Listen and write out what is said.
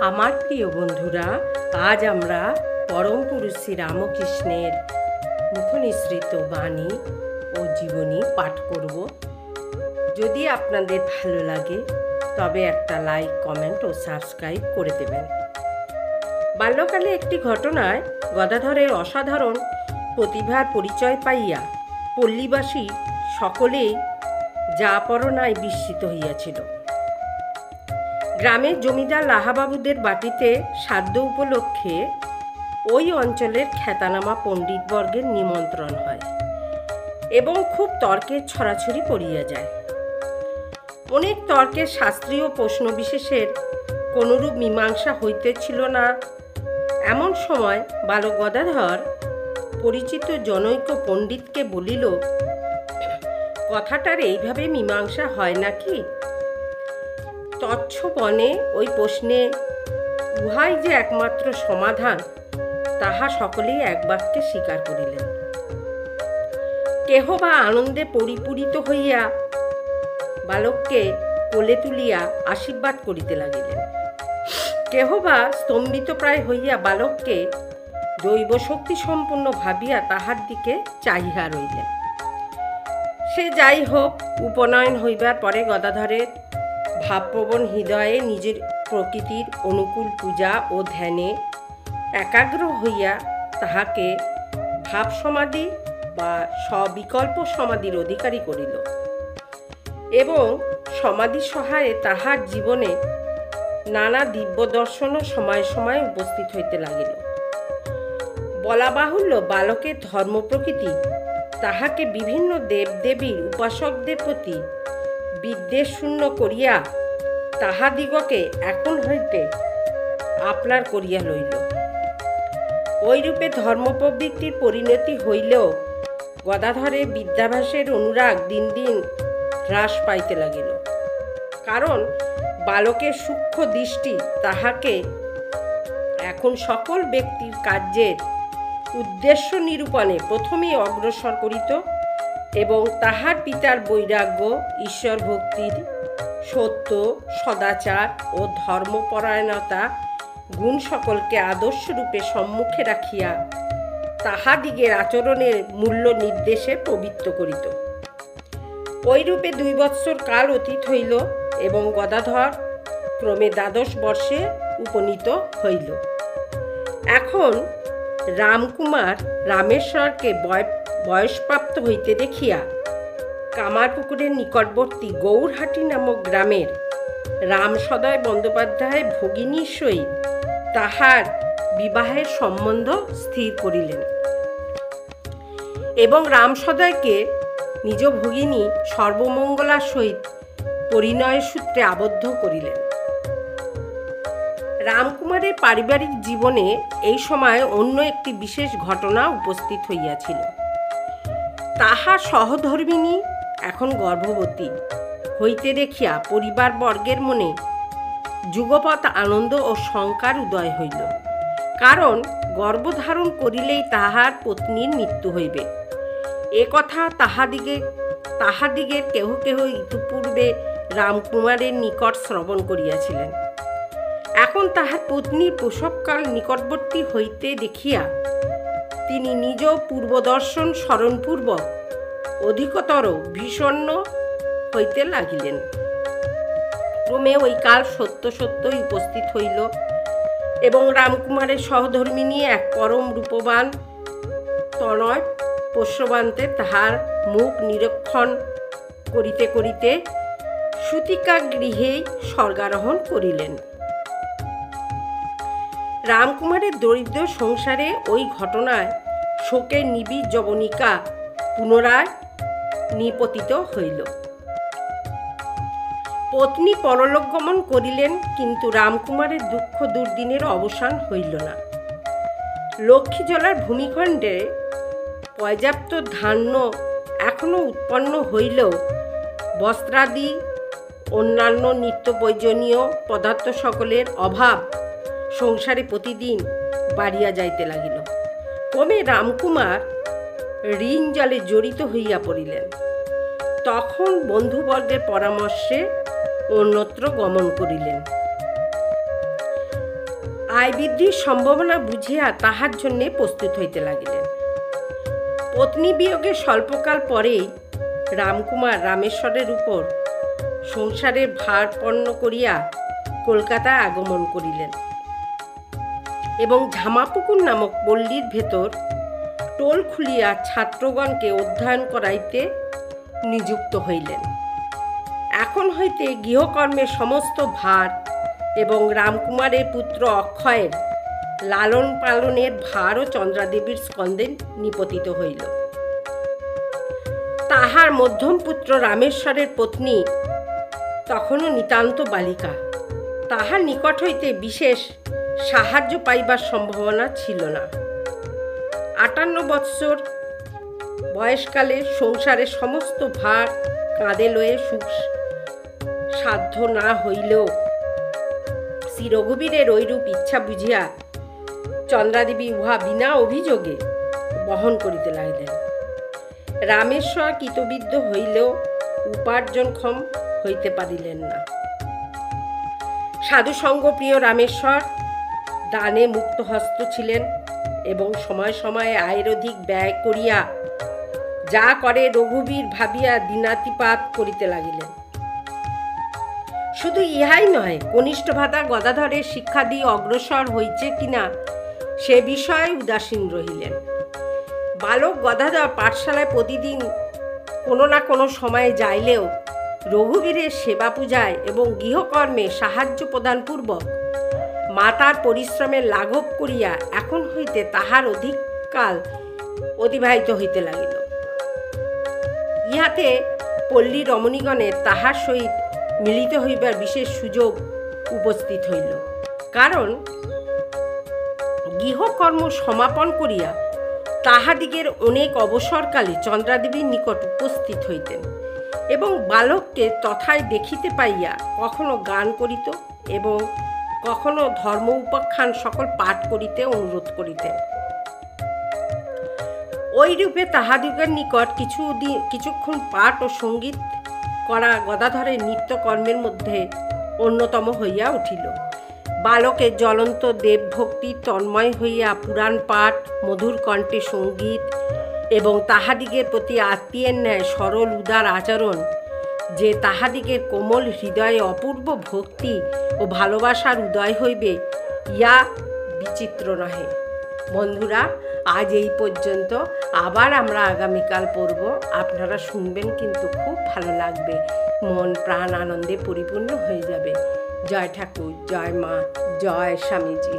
আমার প্রিয় বন্ধুরা, আজ আমরা পরম পুরুষ শ্রী রামকৃষ্ণের মুখনিসৃত বাণী ও জীবনী পাঠ করব। যদি আপনাদের ভালো লাগে তবে একটা লাইক, কমেন্ট ও সাবস্ক্রাইব করে দেবেন। বাল্যকালে একটি ঘটনায় গদাধরের অসাধারণ প্রতিভার পরিচয় পাইয়া পল্লীবাসী সকলেই যাপরণায় বিস্মিত হইয়াছিল। গ্রামের জমিদার লাহাবাবুদের বাটিতে শ্রাদ্ধ উপলক্ষে ওই অঞ্চলের খ্যাতনামা পণ্ডিতবর্গের নিমন্ত্রণ হয় এবং খুব তর্কের ছড়াছড়ি পড়িয়া যায়। অনেক তর্কের শাস্ত্রীয় প্রশ্ন বিশেষের কোনরূপ মীমাংসা হইতেছিল না। এমন সময় বালক গদাধর পরিচিত জনৈক পণ্ডিতকে বলিল, কথাটার এইভাবে মীমাংসা হয় নাকি? তৎসবনে ওই প্রশ্নে উহাই যে একমাত্র সমাধান তাহা সকলেই এক বাক্যে স্বীকার করিলেন। কেহ বা আনন্দে পরিপূরিত হইয়া বালককে কোলে তুলিয়া আশীর্বাদ করিতে লাগিলেন, কেহ বা স্তম্ভিত প্রায় হইয়া বালককে দৈব শক্তি সম্পন্ন ভাবিয়া তাহার দিকে চাহিয়া রইলেন। সে যাই হোক, উপনয়ন হইবার পরে গদাধরের ভাবপ্রবণ হৃদয়ে নিজের প্রকৃতির অনুকূল পূজা ও ধ্যানে একাগ্র হইয়া তাহাকে ভাব সমাধি বা সবিকল্প সমাধির অধিকারী করিল এবং সমাধি সহায়ে তাহার জীবনে নানা দিব্য দর্শনও সময়ে সময়ে উপস্থিত হইতে লাগিল। বলা বাহুল্য, বালকের ধর্ম প্রকৃতি তাহাকে বিভিন্ন দেবদেবীর উপাসকদের প্রতি বিদ্বেষ শূন্য করিয়া তাহাদিগকে এখন হইতে আপনার করিয়া লইল। ওইরূপে ধর্মপ্রবৃত্তির পরিণতি হইলেও গদাধরের বিদ্যাভ্যাসের অনুরাগ দিন দিন হ্রাস পাইতে লাগিল। কারণ বালকের সূক্ষ্ম দৃষ্টি তাহাকে এখন সকল ব্যক্তির কার্যের উদ্দেশ্য নিরূপণে প্রথমেই অগ্রসর করিত এবং তাহার পিতার বৈরাগ্য, ঈশ্বর ভক্তির, সত্য, সদাচার ও ধর্মপরায়ণতা গুণ সকলকে আদর্শরূপে সম্মুখে রাখিয়া তাহাদিগের আচরণের মূল্য নির্দেশে প্রবৃত্ত করিত। ওইরূপে 2 বৎসর কাল অতীত হইল এবং গদাধর ক্রমে দ্বাদশ বর্ষে উপনীত হইল। এখন রামকুমার রামেশ্বরকে বয়সপ্রাপ্ত হইতে দেখিয়া কামারপুকুরের নিকটবর্তী গৌরহাটি নামক গ্রামের রামসদয় বন্দ্যোপাধ্যায় ভগিনীর সহিত তাহার বিবাহের সম্বন্ধ স্থির করিলেন এবং রামসদয়কে নিজ ভগিনী সর্বমঙ্গলার সহিত পরিণয় সূত্রে আবদ্ধ করিলেন। রামকুমারের পারিবারিক জীবনে এই সময় অন্য একটি বিশেষ ঘটনা উপস্থিত হইয়াছিল। তাহার সহধর্মিণী এখন গর্ভবতী হইতে দেখিয়া পরিবারবর্গের মনে যুগপৎ আনন্দ ও শঙ্কার উদয় হইল। কারণ গর্ভধারণ করিলেই তাহার পত্নীর মৃত্যু হইবে, এ কথা তাহাদিগের কেহ কেহ ইতিপূর্বে রামকুমারের নিকট শ্রবণ করিয়াছিলেন। এখন তাহার পত্নীর প্রসবকাল নিকটবর্তী হইতে দেখিয়া তিনি নিজ পূর্বদর্শন স্মরণপূর্বক অধিকতর ভীষণ্ণ হইতে লাগিলেন। ক্রমে ওই কাল সত্য সত্যই উপস্থিত হইল এবং রামকুমারের সহধর্মিণী এক পরম রূপবান তনয় পোষ্যবান্তে তাহার মুখ নিরীক্ষণ করিতে করিতে সূতিকা গৃহেই স্বর্গারোহণ করিলেন। রামকুমারের দরিদ্র সংসারে ওই ঘটনায় শোকের নিবিড় যবনিকা পুনরায় নিপতিত হইল। পত্নী পরলোক গমন করিলেন, কিন্তু রামকুমারের দুঃখ দুর্দিনের অবসান হইল না। লক্ষ্মীজলার ভূমিখণ্ডে পর্যাপ্ত ধান্য এখনো উৎপন্ন হইলেও বস্ত্রাদি অন্যান্য নিত্য প্রয়োজনীয় পদার্থ সকলের অভাব সংসারে প্রতিদিন বাড়িয়া যাইতে লাগিল। ক্রমে রামকুমার ঋণ জলে জড়িত হইয়া পড়িলেন। তখন বন্ধুবর্গের পরামর্শে অন্যত্র গমন করিলেন। আয় বৃদ্ধির সম্ভাবনা বুঝিয়া তাহার জন্যে প্রস্তুত হইতে লাগিলেন। পত্নী বিয়োগের স্বল্পকাল পরেই রামকুমার রামেশ্বরের উপর সংসারের ভারপন্ন করিয়া কলকাতায় আগমন করিলেন এবং ঝামাপুকুর নামক পল্লীর ভেতর টোল খুলিয়া ছাত্রগণকে অধ্যয়ন করাইতে নিযুক্ত হইলেন। এখন হইতে গৃহকর্মের সমস্ত ভার এবং রামকুমারের পুত্র অক্ষয়ের লালন পালনের ভারও চন্দ্রাদেবীর স্কন্ধে নিপতিত হইল। তাহার মধ্যম পুত্র রামেশ্বরের পত্নী তখনও নিতান্ত বালিকা। তাহার নিকট হইতে বিশেষ সাহায্য পাইবার সম্ভাবনা ছিল না। 58 বৎসর বয়সকালে সংসারের সমস্ত ভার কাঁধে লয়ে সুখ সাধ্য না হইলেও শ্রী রঘুবীরের ঐরূপ ইচ্ছা বুঝিয়া চন্দ্রাদেবী উহা বিনা অভিযোগে বহন করিতে লাগিলেন। রামেশ্বর কৃতবিদ্ধ হইলেও উপার্জনক্ষম হইতে পারিলেন না। সাধুসঙ্গপ্রিয় রামেশ্বর দানে মুক্তহস্ত ছিলেন এবং সময় সময়ে আয়ের অধিক ব্যয় করিয়া যা করে রঘুবীর ভাবিয়া দিনাতিপাত করিতে লাগিলেন। শুধু ইহাই নয়, কনিষ্ঠ ভ্রাতা গদাধরের শিক্ষা দিয়ে অগ্রসর হইছে কিনা সে বিষয়ে উদাসীন রহিলেন। বালক গদাধর পাঠশালায় প্রতিদিন কোনো না কোনো সময়ে যাইলেও রঘুবীরের সেবা পূজায় এবং গৃহকর্মে সাহায্য প্রদানপূর্বক মাতার পরিশ্রমের লাঘব করিয়া এখন হইতে তাহার অধিক কাল অতিবাহিত হইতে লাগিল। ইহাতে পল্লী রমণীগণের তাহার সহিত মিলিত হইবার বিশেষ সুযোগ উপস্থিত হইল। কারণ গৃহকর্ম সমাপন করিয়া তাহাদিগের অনেক অবসরকালে চন্দ্রাদেবীর নিকট উপস্থিত হইতেন এবং বালককে তথায় দেখিতে পাইয়া কখনো গান করিত এবং কখনো ধর্ম উপাখ্যান সকল পাঠ করিতে অনুরোধ করিতেন। ওইরূপে তাহাদিগের নিকট কিছুক্ষণ পাঠ ও সঙ্গীত করা গদাধরের নিত্যকর্মের মধ্যে অন্যতম হইয়া উঠিল। বালকের জ্বলন্ত দেবভক্তি তন্ময় হইয়া পুরাণ পাঠ, মধুর কণ্ঠে সঙ্গীত এবং তাহাদিগের প্রতি আত্মীয়ের ন্যায় সরল উদার আচরণ যে তাহাদিগের কোমল হৃদয়ে অপূর্ব ভক্তি ও ভালোবাসার উদয় হইবে, ইয়া বিচিত্র নহে। বন্ধুরা, আজ এই পর্যন্ত। আবার আমরা আগামীকাল পড়ব। আপনারা শুনবেন, কিন্তু খুব ভালো লাগবে, মন প্রাণ আনন্দে পরিপূর্ণ হয়ে যাবে। জয় ঠাকুর, জয় মা, জয় স্বামীজি।